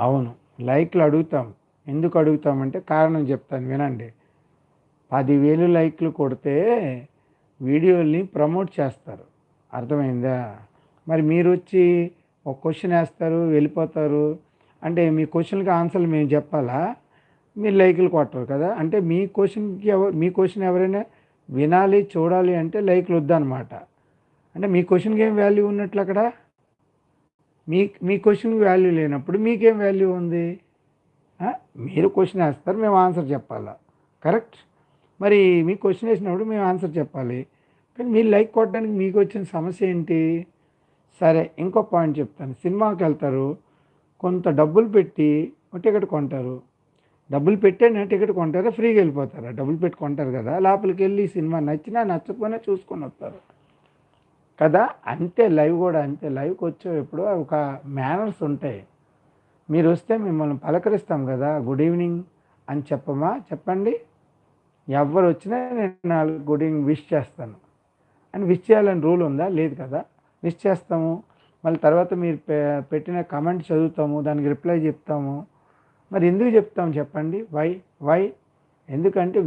అవును. లైక్‌లు అడుగుతాం. ఎందుకు అడుగుతామంటే కారణం చెప్తాను వినండి. 10,000 లైక్‌లు కొడితే వీడియోల్ని ప్రమోట్ చేస్తారు. అర్థమైందా? మరి మీరొచ్చి ఒక క్వెషన్ ఏస్తారు, వెళ్ళిపోతారు. అంటే మీ క్వెషన్‌కి ఆన్సర్‌లు మేము చెప్పాలా? మీరు లైకులు కొట్టరు కదా! అంటే మీ క్వెషన్ ఎవరైనా వినాలి, చూడాలి అంటే లైకులు వద్దనమాట. అంటే మీ క్వెషన్‌కి ఏం వాల్యూ ఉన్నట్లక్కడ? మీ మీ క్వెషన్‌కి వాల్యూ లేనప్పుడు మీకేం వాల్యూ ఉంది? ఆ! మీరు క్వెషన్ ఏస్తారు. మేము ఆన్సర్ చెప్పాలా. కరెక్ట్? మరి మీకు క్వెషన్ ఏసినప్పుడు మేము ఆన్సర్ చెప్పాలి. కానీ మీరు లైక్ కొట్టడానికి మీకొచ్చిన సమస్య ఏంటి? సరే ఇంకో పాయింట్ చెప్తాను. సినిమాకెళ్తారు. కొంత డబ్బులు పెట్టి ఒక టికెట్ కొంటారు. డబ్బులు పెట్టైనా టికెట్ కొంటారా? ఫ్రీగా వెళ్ళిపోతారా? డబ్బులు పెట్టి కొంటారు కదా! లోపలికెళ్ళి సినిమా నచ్చినా, నచ్చకపోయినా చూసుకొనొస్తారు. కదా! అంతే లైవ్ గూడా అంతే. లైవ్‌కొచ్చేటప్పుడు ఒక మేనర్స్ ఉంటాయి. మీరొస్తే మిమ్మల్ని పలకరిస్తాం గదా! గుడ్ ఈవినింగ్ అని చెప్పమా? చెప్పండి. ఎవ్వరొచ్చినా నేను ఆళ్ళకి గుడ్ ఈవినింగ్ విష్ చేస్తాను. అని విష్ చేయాలని రూల్ ఉందా? లేదు కదా! విష్ చేస్తాము. మళ్ళీ తర్వాత మీరు పెట్టిన కామెంట్ చదువుతాము. దానికి రిప్లై చెప్తాము. మరి ఎందుకు చెప్తాం చెప్పండి? వై? వై? ఎందుకంటే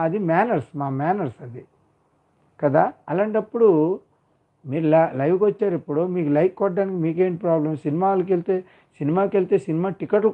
అది మేనర్స్. మా మేనర్స్ అది. కదా! అలాంటప్పుడు మీరు లైవ్‌కొచ్చారిప్పుడు మీకు లైక్ కొట్టడానికి మీకేంటి ప్రాబ్లమ్? సినిమాకెళ్తే సినిమా టికెట్లు